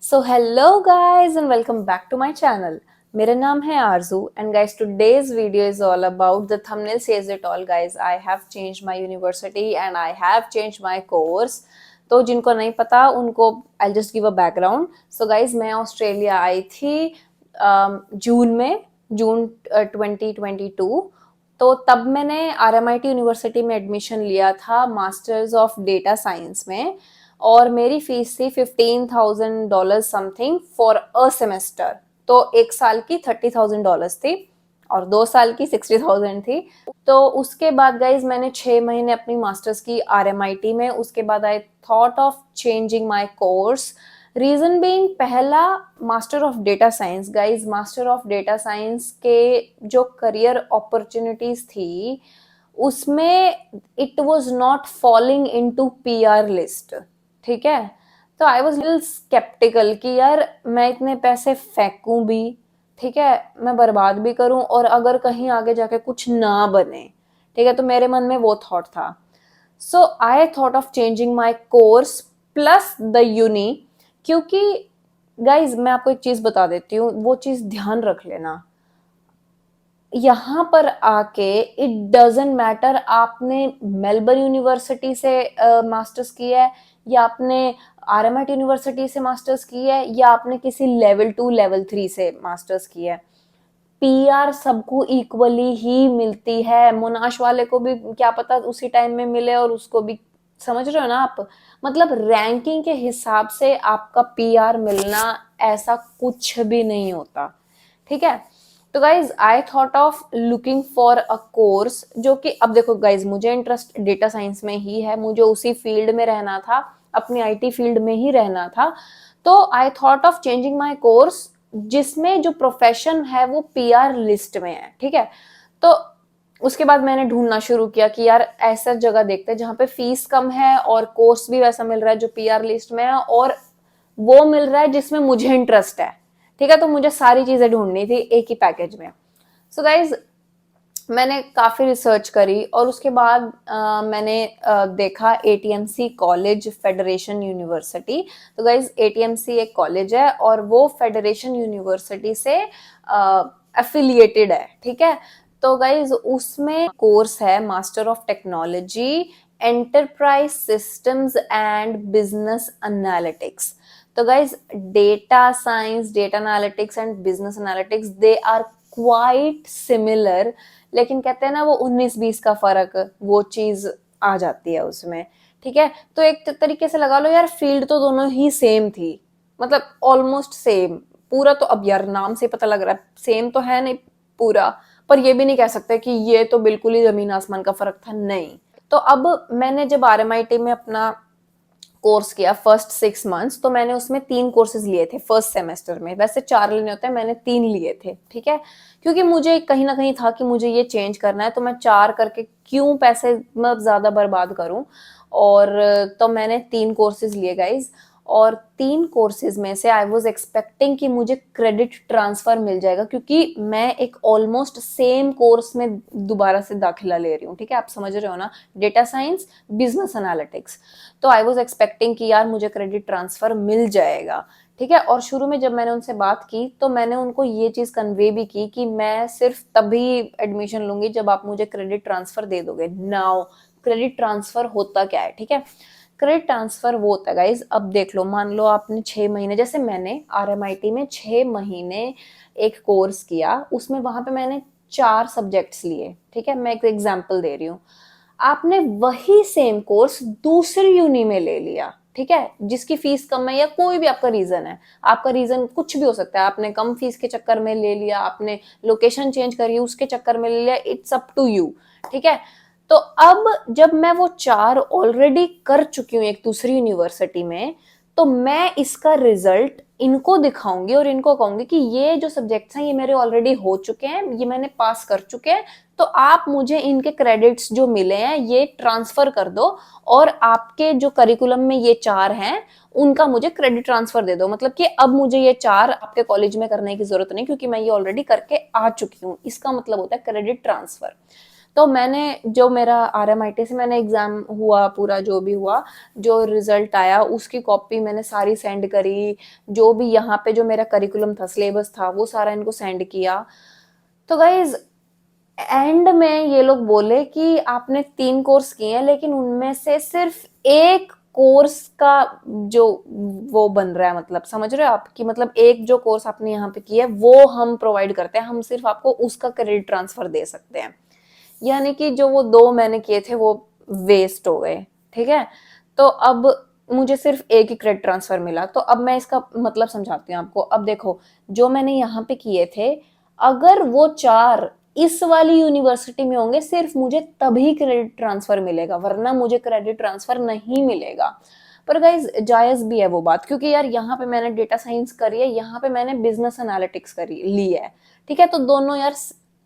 So hello guys and welcome back to my channel. मेरा नाम है Aarzoo and guys today's video is all about the thumbnail says it all guys. I have changed my university and I have changed my course. तो जिनको नहीं पता उनको I just give a background. So guys मैं Australia आई थी June 2022। तो तब मैंने आरएमआईटी यूनिवर्सिटी में एडमिशन लिया था मास्टर्स ऑफ डेटा साइंस में। और मेरी फीस थी $15,000 समथिंग फॉर अ सेमेस्टर। तो एक साल की $30,000 थी और 2 साल की 60,000 थी। तो उसके बाद गाइज मैंने 6 महीने अपनी मास्टर्स की आरएमआईटी में। उसके बाद I thought of changing my course. Reason being, पहला master of data science guys, master of data science के जो करियर अपॉर्चुनिटीज थी उसमें it was not falling into PR list. ठीक है, तो आई वॉज लिटिल स्केप्टिकल कि यार मैं इतने पैसे फेंकूं भी, ठीक है, मैं बर्बाद भी करूं और अगर कहीं आगे जाके कुछ ना बने, ठीक है, तो मेरे मन में वो थॉट था। So I thought of changing my course plus the uni. क्योंकि गाइज मैं आपको एक चीज बता देती हूँ, वो चीज ध्यान रख लेना। यहाँ पर आके इट डजेंट मैटर आपने मेलबर्न यूनिवर्सिटी से मास्टर्स किया है या आपने आरएमआईटी यूनिवर्सिटी से मास्टर्स की है या आपने किसी लेवल 2 लेवल 3 से मास्टर्स किया है। पीआर सबको इक्वली ही मिलती है। मोनाश वाले को भी क्या पता उसी टाइम में मिले और उसको भी, समझ रहे हो ना आप। मतलब रैंकिंग के हिसाब से आपका पीआर मिलना ऐसा कुछ भी नहीं होता। ठीक है, तो guys I thought of looking for a course जो कि, अब देखो गाइज मुझे इंटरेस्ट डेटा साइंस में ही है, मुझे उसी फील्ड में रहना था, अपनी आईटी फील्ड में ही रहना था। तो आई thought of changing my course जिसमें जो प्रोफेशन है वो पीआर लिस्ट में है। ठीक है, तो उसके बाद मैंने ढूंढना शुरू किया कि यार ऐसा जगह देखते हैं जहाँ पे फीस कम है और कोर्स भी वैसा मिल रहा है जो पीआर लिस्ट में है और वो मिल रहा है जिसमें मुझे इंटरेस्ट है। ठीक है, तो मुझे सारी चीजें ढूंढनी थी एक ही पैकेज में। सो गाइज मैंने काफी रिसर्च करी और उसके बाद मैंने देखा एटीएमसी कॉलेज फेडरेशन यूनिवर्सिटी। तो गाइज एटीएमसी एक कॉलेज है और वो फेडरेशन यूनिवर्सिटी से एफिलिएटेड है। ठीक है, तो गाइज उसमें कोर्स है master of technology enterprise systems and business analytics. तो guys data science, data analytics and business analytics they are quite similar, लेकिन कहते हैं ना वो 19-20 का फर्क, वो चीज आ जाती है उसमें। ठीक है, तो एक तरीके से लगा लो यार फील्ड तो दोनों ही सेम थी, मतलब ऑलमोस्ट सेम। पूरा तो अब यार नाम से पता लग रहा है सेम तो है नहीं पूरा, पर ये भी नहीं कह सकते कि ये तो बिल्कुल ही जमीन आसमान का फर्क था, नहीं। तो अब मैंने जब आरएमआईटी में अपना कोर्स किया फर्स्ट 6 मंथ्स, तो मैंने उसमें 3 कोर्सेज लिए थे फर्स्ट सेमेस्टर में। वैसे 4 लेने होते हैं, मैंने 3 लिए थे। ठीक है, क्योंकि मुझे कहीं ना कहीं था कि मुझे ये चेंज करना है, तो मैं 4 करके क्यों पैसे मैं ज्यादा बर्बाद करूं। और तो मैंने 3 कोर्सेज लिए गाइज। और 3 कोर्सेज में से आई वॉज एक्सपेक्टिंग कि मुझे क्रेडिट ट्रांसफर मिल जाएगा, क्योंकि मैं एक ऑलमोस्ट सेम कोर्स में दोबारा से दाखिला ले रही हूँ। ठीक है, आप समझ रहे हो ना, डेटा साइंस बिजनेस एनालिटिक्स। तो आई वॉज एक्सपेक्टिंग कि यार मुझे क्रेडिट ट्रांसफर मिल जाएगा। ठीक है, और शुरू में जब मैंने उनसे बात की तो मैंने उनको ये चीज कन्वे भी की कि मैं सिर्फ तभी एडमिशन लूंगी जब आप मुझे क्रेडिट ट्रांसफर दे दोगे। नाउ क्रेडिट ट्रांसफर होता क्या है? ठीक है, क्रेडिट ट्रांसफर वो होता है गाइज, अब देख लो, मान लो आपने 6 महीने, जैसे मैंने आरएमआईटी में 6 महीने एक कोर्स किया, उसमें वहां पे मैंने 4 सब्जेक्ट्स लिए। ठीक है, मैं एक एग्जाम्पल दे रही हूँ। आपने वही सेम कोर्स दूसरी यूनि में ले लिया, ठीक है, जिसकी फीस कम है या कोई भी आपका रीजन है, आपका रीजन कुछ भी हो सकता है, आपने कम फीस के चक्कर में ले लिया, आपने लोकेशन चेंज करी उसके चक्कर में ले लिया, इट्स अप टू यू। ठीक है, तो अब जब मैं वो 4 ऑलरेडी कर चुकी हूँ एक दूसरी यूनिवर्सिटी में, तो मैं इसका रिजल्ट इनको दिखाऊंगी और इनको कहूंगी कि ये जो सब्जेक्ट्स हैं ये मेरे ऑलरेडी हो चुके हैं, ये मैंने पास कर चुके हैं, तो आप मुझे इनके क्रेडिट्स जो मिले हैं ये ट्रांसफर कर दो और आपके जो करिकुलम में ये 4 हैं उनका मुझे क्रेडिट ट्रांसफर दे दो। मतलब कि अब मुझे ये 4 आपके कॉलेज में करने की जरूरत नहीं, क्योंकि मैं ये ऑलरेडी करके आ चुकी हूँ। इसका मतलब होता है क्रेडिट ट्रांसफर। तो मैंने जो मेरा RMIT से मैंने एग्जाम हुआ, पूरा जो भी हुआ, जो रिजल्ट आया उसकी कॉपी मैंने सारी सेंड करी, जो भी यहाँ पे जो मेरा करिकुलम था, सिलेबस था, वो सारा इनको सेंड किया। तो गाइज एंड में ये लोग बोले कि आपने 3 कोर्स किए हैं, लेकिन उनमें से सिर्फ एक कोर्स का जो वो बन रहा है, मतलब समझ रहे हो आप, कि मतलब एक जो कोर्स आपने यहाँ पे किया है वो हम प्रोवाइड करते हैं, हम सिर्फ आपको उसका क्रेडिट ट्रांसफर दे सकते हैं। यानी कि जो वो 2 मैंने किए थे वो वेस्ट हो गए, ठीक है। तो अब मुझे सिर्फ एक ही क्रेडिट ट्रांसफर मिला। तो अब मैं इसका मतलब समझाती हूँ आपको। अब देखो, जो मैंने यहाँ पे किए थे, अगर वो 4 इस वाली यूनिवर्सिटी में होंगे, सिर्फ मुझे तभी क्रेडिट ट्रांसफर मिलेगा, वरना मुझे क्रेडिट ट्रांसफर नहीं मिलेगा। पर गाइज जायज भी है वो बात, क्योंकि यार यहाँ पे मैंने डेटा साइंस करी है, यहाँ पे मैंने बिजनेस एनालिटिक्स करी ली है, ठीक है। तो दोनों यार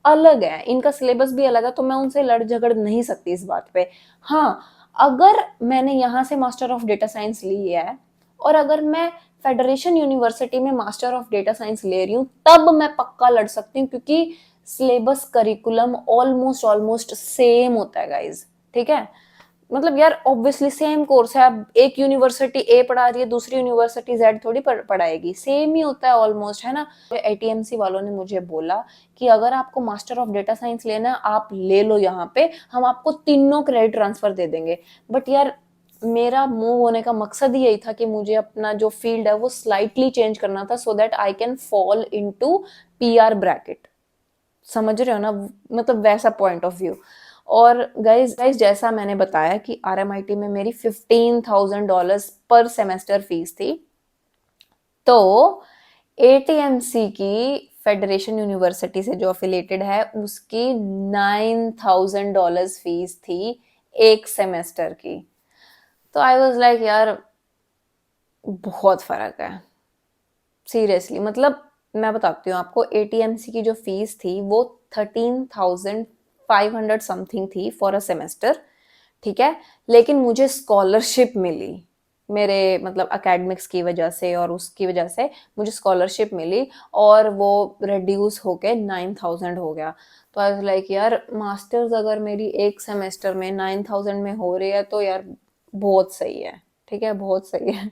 अलग है, इनका सिलेबस भी अलग है, तो मैं उनसे लड़ झगड़ नहीं सकती इस बात पे। हाँ, अगर मैंने यहाँ से मास्टर ऑफ डेटा साइंस ली है और अगर मैं फेडरेशन यूनिवर्सिटी में मास्टर ऑफ डेटा साइंस ले रही हूँ, तब मैं पक्का लड़ सकती हूँ, क्योंकि syllabus curriculum almost almost same होता है गाइज, ठीक है। मतलब यार ऑब्वियसली सेम कोर्स है, अब एक यूनिवर्सिटी ए पढ़ा रही है, दूसरी यूनिवर्सिटी जेड थोड़ी पढ़ाएगी, सेम ही होता है ऑलमोस्ट, है ना। ATMC वालों ने मुझे बोला कि अगर आपको मास्टर ऑफ डेटा साइंस लेना आप ले लो, यहाँ पे हम आपको तीनों क्रेडिट ट्रांसफर दे देंगे। बट यार मेरा मूव होने का मकसद ही यही था कि मुझे अपना जो फील्ड है वो स्लाइटली चेंज करना था, so that I can fall into PR bracket, समझ रहे हो ना, मतलब वैसा पॉइंट ऑफ व्यू। और गाइज गाइज जैसा मैंने बताया कि RMIT में मेरी $15,000 पर सेमेस्टर फीस थी, तो ATMC की फेडरेशन यूनिवर्सिटी से जो अफिलेटेड है उसकी $9,000 फीस थी एक सेमेस्टर की। तो आई वॉज लाइक यार बहुत फर्क है, सीरियसली। मतलब मैं बताती हूँ आपको, ATMC की जो फीस थी वो 13,500 समथिंग थी फॉर अ सेमेस्टर, ठीक है। लेकिन मुझे स्कॉलरशिप मिली, मेरे मतलब एकेडमिक्स की वजह से और उसकी वजह से मुझे स्कॉलरशिप मिली, और वो रिड्यूस होके 9,000 हो गया। तो आई वाज लाइक यार मास्टर्स अगर मेरी एक सेमेस्टर में 9,000 में हो रही है तो यार बहुत सही है, ठीक है, बहुत सही है।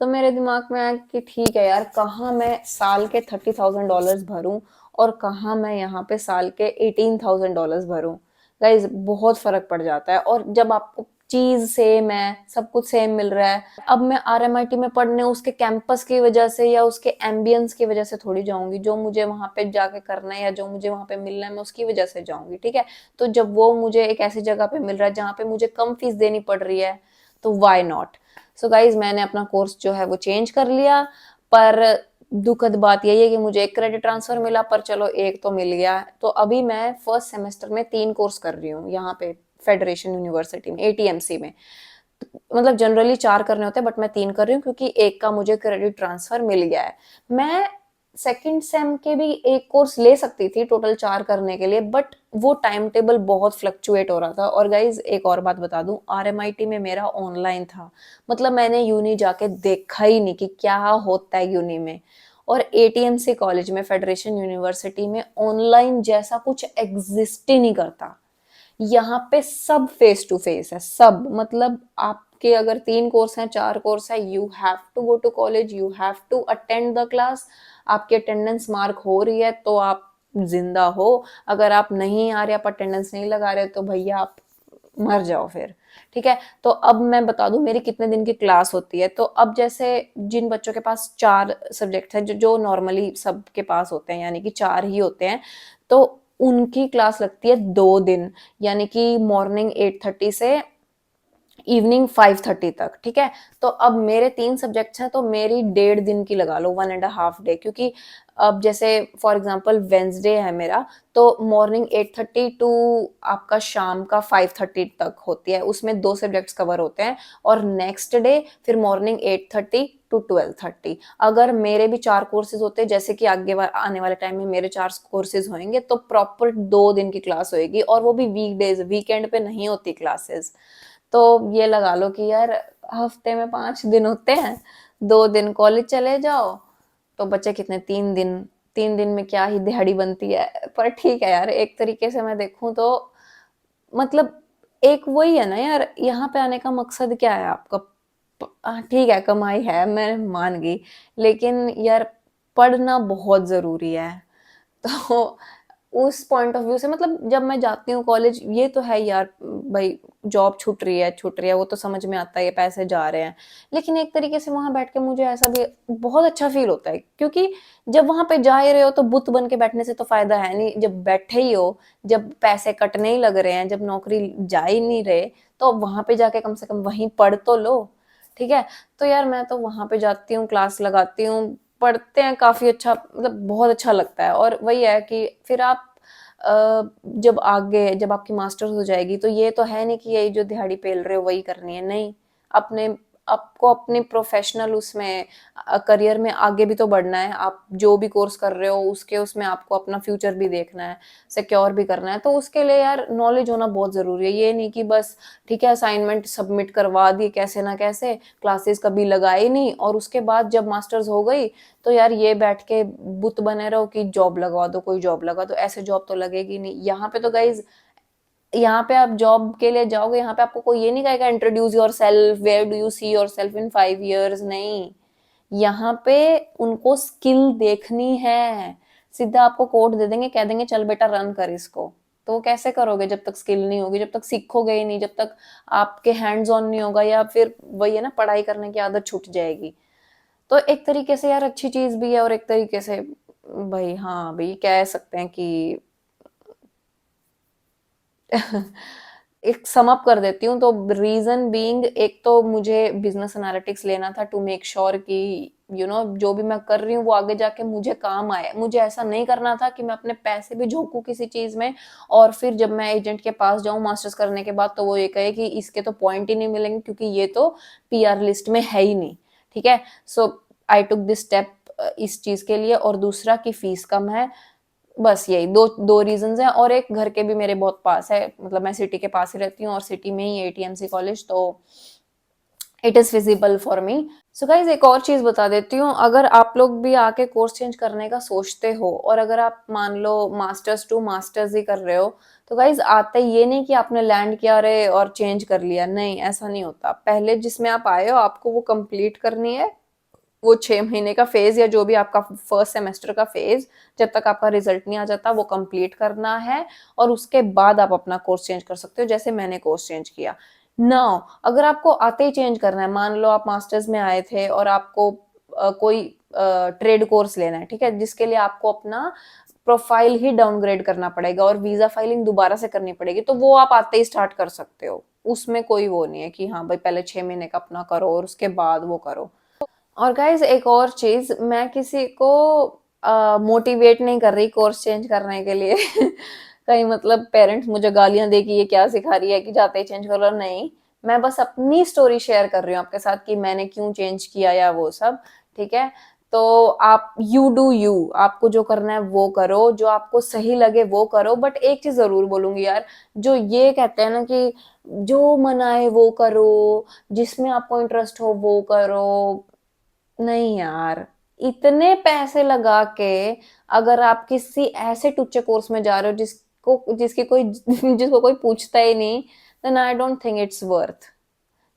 तो मेरे दिमाग में आया कि ठीक है यार, कहाँ मैं साल के $30,000 भरूं और कहाँ मैं यहाँ पे साल के $18,000 भरूं। गाइज बहुत फर्क पड़ जाता है, और जब आपको चीज सेम है, सब कुछ सेम मिल रहा है। अब मैं RMIT में पढ़ने उसके कैंपस की वजह से या उसके एम्बियंस की वजह से थोड़ी जाऊंगी, जो मुझे वहां पे जाके करना है या जो मुझे वहां पे मिलना है मैं उसकी वजह से जाऊंगी, ठीक है। तो जब वो मुझे एक ऐसी जगह पे मिल रहा है जहाँ पे मुझे कम फीस देनी पड़ रही है, तो वाई नॉट। सो गाइज मैंने अपना कोर्स जो है वो चेंज कर लिया। पर दुखद बात यही है कि मुझे एक क्रेडिट ट्रांसफर मिला, पर चलो एक तो मिल गया। तो अभी मैं फर्स्ट सेमेस्टर में 3 कोर्स कर रही हूँ यहाँ पे फेडरेशन यूनिवर्सिटी में, ATMC में। मतलब जनरली 4 करने होते हैं, बट मैं 3 कर रही हूँ क्योंकि एक का मुझे क्रेडिट ट्रांसफर मिल गया है। मैं सेकंड सेम के भी एक कोर्स ले सकती थी टोटल 4 करने के लिए, बट वो टाइम टेबल बहुत फ्लक्चुएट हो रहा था। और गाइज एक और बात बता दूं, RMIT में मेरा ऑनलाइन था, मतलब मैंने यूनी जाके देखा ही नहीं कि क्या होता है यूनी में। और ATMC कॉलेज में, फेडरेशन यूनिवर्सिटी में, ऑनलाइन जैसा कुछ एग्जिस्ट ही नहीं करता। यहाँ पे सब फेस टू फेस है, सब, मतलब आपके अगर 3 कोर्स हैं, 4 कोर्स है, you have to go to college, you have to attend the class. आपकी अटेंडेंस मार्क हो रही है तो आप जिंदा हो, अगर आप नहीं आ रहे, आप अटेंडेंस नहीं लगा रहे, तो भैया आप मर जाओ फिर, ठीक है। तो अब मैं बता दूं मेरी कितने दिन की क्लास होती है। तो अब जैसे जिन बच्चों के पास 4 सब्जेक्ट है, जो नॉर्मली सबके पास होते हैं, यानी कि 4 ही होते हैं, तो उनकी क्लास लगती है 2 दिन, यानी कि मॉर्निंग 8:30 से इवनिंग 5:30 तक, ठीक है। तो अब मेरे 3 सब्जेक्ट्स हैं, तो मेरी 1.5 दिन की लगा लो, 1.5 डे, क्योंकि अब जैसे फॉर एग्जांपल वेंसडे है मेरा, तो मॉर्निंग 8:30 टू आपका शाम का 5:30 तक होती है, उसमें 2 सब्जेक्ट्स कवर होते हैं। और नेक्स्ट डे फिर मॉर्निंग 8:30 टू 12:30। अगर मेरे भी 4 कोर्सेज होते हैं, जैसे कि आगे आने वाले टाइम में मेरे 4 कोर्सेज होंगे, तो प्रॉपर 2 दिन की क्लास होगी, और वो भी वीकडेज, वीकेंड पे नहीं होती क्लासेस। तो ये लगा लो कि यार हफ्ते में 5 दिन होते हैं, 2 दिन कॉलेज चले जाओ, तो बच्चे कितने, 3 दिन में क्या ही दिहाड़ी बनती है। पर ठीक है यार, एक तरीके से मैं देखूं तो मतलब एक वही है ना यार, यहाँ पे आने का मकसद क्या है आपका? ठीक है, कमाई है, मैं मान गई, लेकिन यार पढ़ना बहुत ज़रूरी है। तो उस पॉइंट ऑफ व्यू से मतलब जब मैं जाती हूँ कॉलेज, ये तो है यार, भाई जॉब छूट रही है, वो तो समझ में आता है, ये पैसे जा रहे हैं। लेकिन एक तरीके से वहां बैठ के मुझे ऐसा भी बहुत अच्छा फील होता है, क्योंकि जब वहां पे जा ही रहे हो तो बुत बन के बैठने से तो फायदा है नहीं। जब बैठे ही हो, जब पैसे कटने ही लग रहे हैं, जब नौकरी जा ही नहीं रहे, तो वहां पे जाके कम से कम वहीं पढ़ तो लो। ठीक है, तो यार मैं तो वहां पे जाती हूँ, क्लास लगाती हूँ, पढ़ते हैं, काफी अच्छा, मतलब बहुत अच्छा लगता है। और वही है कि फिर आप जब आगे, जब आपकी मास्टर्स हो जाएगी, तो ये तो है नहीं कि यही जो दिहाड़ी पेल रहे हो वही करनी है, नहीं। अपने आपको अपनी प्रोफेशनल उसमें करियर में आगे भी तो बढ़ना है। आप जो भी कोर्स कर रहे हो उसके उसमें आपको अपना फ्यूचर भी देखना है, सिक्योर भी करना है, तो उसके लिए यार नॉलेज होना बहुत जरूरी है। ये नहीं कि बस ठीक है असाइनमेंट सबमिट करवा दी कैसे ना कैसे, क्लासेस कभी लगाई नहीं, और उसके बाद जब मास्टर्स हो गई तो यार ये बैठ के बुत बने रहो कि जॉब लगवा दो, कोई जॉब लगा दो। ऐसे जॉब तो लगेगी नहीं यहाँ पे। तो गाइज, यहाँ पे आप जॉब के लिए जाओगे, यहाँ पे आपको कोई ये नहीं कहेगा introduce yourself, where do you see yourself in 5 years, नहीं। यहाँ पे उनको स्किल देखनी है। सीधा आपको कोड दे देंगे, कह देंगे चल बेटा रन कर इसको। तो वो कैसे करोगे जब तक स्किल नहीं होगी, जब तक सीखोगे ही नहीं, जब तक आपके हैंड्स ऑन नहीं होगा, या फिर वही है ना, पढ़ाई करने की आदत छूट जाएगी। तो एक तरीके से यार अच्छी चीज भी है, और एक तरीके से भाई हाँ भाई कह सकते हैं कि एक सम अप कर देती हूँ तो रीजन बीइंग, एक तो मुझे बिजनेस एनालिटिक्स लेना था टू मेक श्योर कि जो भी मैं कर रही हूँ वो आगे जाके मुझे काम आए। मुझे ऐसा नहीं करना था कि मैं अपने पैसे भी झोंकूं किसी चीज में, और फिर जब मैं एजेंट के पास जाऊं मास्टर्स करने के बाद तो वो ये कहे कि इसके तो पॉइंट ही नहीं मिलेंगे क्योंकि ये तो पीआर लिस्ट में है ही नहीं। ठीक है, सो आई टुक दिस स्टेप इस चीज के लिए, और दूसरा की फीस कम है। बस यही दो दो रीजंस हैं, और एक घर के भी मेरे बहुत पास है, मतलब मैं सिटी के पास ही रहती हूँ, और सिटी में ही एटीएमसी कॉलेज, तो it is feasible for me. So guys एक और चीज बता देती हूँ, अगर आप लोग भी आके कोर्स चेंज करने का सोचते हो, और अगर आप मान लो मास्टर्स टू मास्टर्स ही कर रहे हो, तो गाइज आते ये नहीं कि आपने लैंड किया रहे और चेंज कर लिया, नहीं ऐसा नहीं होता। पहले जिसमें आप आए हो आपको वो कंप्लीट करनी है, वो 6 महीने का फेज या जो भी आपका फर्स्ट सेमेस्टर का फेज, जब तक आपका रिजल्ट नहीं आ जाता वो कंप्लीट करना है, और उसके बाद आप अपना कोर्स चेंज कर सकते हो, जैसे मैंने कोर्स चेंज किया। नाउ अगर आपको आते ही चेंज करना है, मान लो आप मास्टर्स में आए थे और आपको कोई ट्रेड कोर्स लेना है, ठीक है, जिसके लिए आपको अपना प्रोफाइल ही डाउनग्रेड करना पड़ेगा और वीजा फाइलिंग दोबारा से करनी पड़ेगी, तो वो आप आते ही स्टार्ट कर सकते हो। उसमें कोई वो नहीं है कि हाँ भाई पहले 6 महीने का अपना करो और उसके बाद वो करो। और गाइज एक और चीज, मैं किसी को मोटिवेट नहीं कर रही कोर्स चेंज करने के लिए। कहीं मतलब पेरेंट्स मुझे गालियां दे कि ये क्या सिखा रही है कि जाते ही चेंज कर लो, नहीं। मैं बस अपनी स्टोरी शेयर कर रही हूँ आपके साथ कि मैंने क्यों चेंज किया या वो सब। ठीक है, तो आप यू डू यू, आपको जो करना है वो करो, जो आपको सही लगे वो करो। बट एक चीज जरूर बोलूंगी यार, जो ये कहते हैं ना कि जो मन आए वो करो, जिसमें आपको इंटरेस्ट हो वो करो, नहीं यार। इतने पैसे लगा के अगर आप किसी ऐसे टुच्चे कोर्स में जा रहे हो जिसको कोई पूछता ही नहीं, then I don't think it's worth.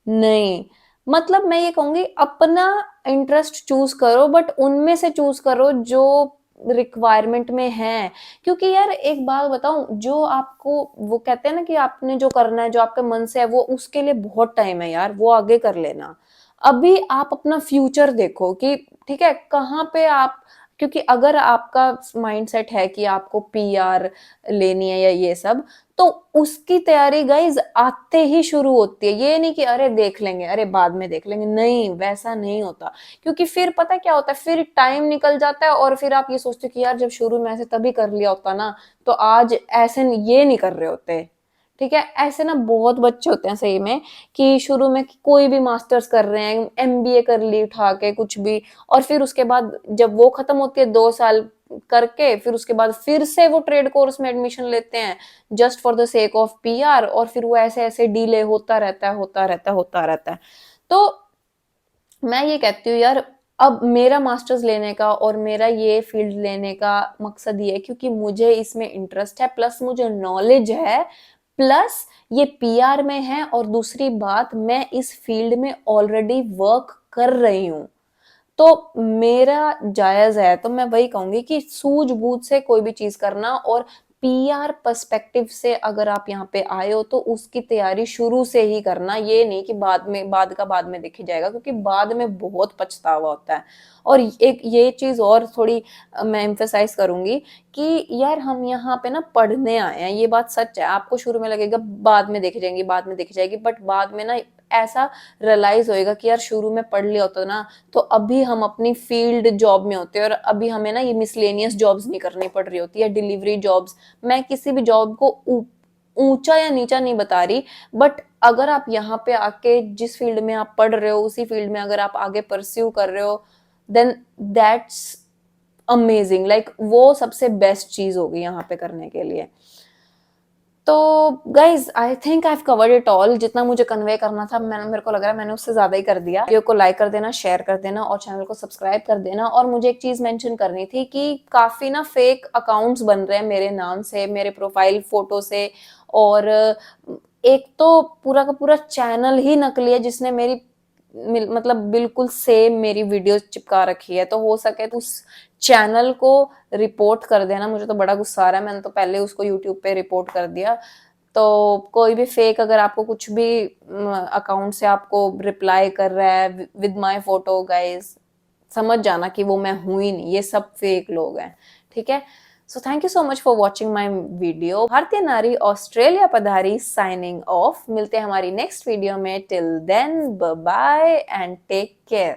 नहीं, मतलब मैं ये कहूंगी अपना इंटरेस्ट चूज करो, बट उनमें से चूज करो जो रिक्वायरमेंट में है। क्योंकि यार एक बात बताऊं, जो आपको वो कहते हैं ना कि आपने जो करना है, जो आपके मन से है, वो उसके लिए बहुत टाइम है यार, वो आगे कर लेना। अभी आप अपना फ्यूचर देखो कि ठीक है कहाँ पे आप, क्योंकि अगर आपका माइंडसेट है कि आपको पीआर लेनी है या ये सब, तो उसकी तैयारी गाइज आते ही शुरू होती है। ये नहीं कि अरे देख लेंगे, अरे बाद में देख लेंगे, नहीं वैसा नहीं होता। क्योंकि फिर पता क्या होता है, फिर टाइम निकल जाता है और फिर आप ये सोचते हो कि यार जब शुरू में ऐसे तभी कर लिया होता ना, तो आज ऐसे ये नहीं कर रहे होते। ठीक है, ऐसे ना बहुत बच्चे होते हैं सही में, कि शुरू में कोई भी मास्टर्स कर रहे हैं, एमबीए कर ली उठा के कुछ भी, और फिर उसके बाद जब वो खत्म होती है 2 साल करके, फिर उसके बाद फिर से वो ट्रेड कोर्स में एडमिशन लेते हैं just for the sake of PR, और फिर वो ऐसे ऐसे डिले होता रहता है, होता रहता है, होता रहता है। तो मैं ये कहती हूँ यार, अब मेरा मास्टर्स लेने का और मेरा ये फील्ड लेने का मकसद ये है क्योंकि मुझे इसमें इंटरेस्ट है, प्लस मुझे नॉलेज है, प्लस ये पीआर में है, और दूसरी बात मैं इस फील्ड में ऑलरेडी वर्क कर रही हूँ, तो मेरा जायज है। तो मैं वही कहूंगी कि सूझबूझ से कोई भी चीज करना, और पीआर पर्सपेक्टिव से अगर आप यहाँ पे आए हो तो उसकी तैयारी शुरू से ही करना, ये नहीं कि बाद का बाद में देखी जाएगा, क्योंकि बाद में बहुत पछतावा होता है। और एक ये चीज और थोड़ी मैं एम्फेसाइज करूंगी कि यार हम यहाँ पे ना पढ़ने आए हैं, ये बात सच है। आपको शुरू में लगेगा बाद में देखी जाएंगी, बाद में देखी जाएगी, बट बाद में ना ऐसा रियलाइज होएगा कि यार शुरू में पढ़ लिया होता ना, तो अभी हम अपनी फील्ड जॉब में होते हैं, और अभी हमें ना ये मिसलेनियस जॉब्स नहीं करनी पड़ रही होती है, डिलीवरी जॉब्स। मैं किसी भी जॉब को ऊंचा या नीचा नहीं बता रही, बट अगर आप यहाँ पे आके जिस फील्ड में आप पढ़ रहे हो उसी फील्ड में अगर आप आगे परस्यू कर रहे हो, देन दैट्स अमेजिंग। लाइक वो सबसे बेस्ट चीज होगी यहाँ पे करने के लिए। तो guys I think I have covered it all. जितना मुझे कन्वे करना था मेरे को लग रहा है मैंने उससे ज्यादा ही कर दिया। वीडियो को लाइक कर देना, शेयर कर देना, और चैनल को सब्सक्राइब कर देना। और मुझे एक चीज मेंशन करनी थी कि काफी ना फेक अकाउंट्स बन रहे हैं मेरे नाम से, मेरे प्रोफाइल फोटो से, और एक तो पूरा का पूरा चैनल ही नकली है जिसने मेरी मतलब बिल्कुल सेम मेरी वीडियो चिपका रखी है। तो हो सके तो उस चैनल को रिपोर्ट कर देना। मुझे तो बड़ा गुस्सा आ रहा है, मैंने तो पहले उसको यूट्यूब पे रिपोर्ट कर दिया। तो कोई भी फेक अगर आपको कुछ भी अकाउंट से आपको रिप्लाई कर रहा है विद माय फोटो, गाइस समझ जाना कि वो मैं हूं ही नहीं, ये सब फेक लोग हैं, ठीक है। So thank you so much for watching my video. भारतीय नारी ऑस्ट्रेलिया पधारी साइनिंग ऑफ। मिलते हैं हमारी नेक्स्ट वीडियो में। Till then bye bye and take care.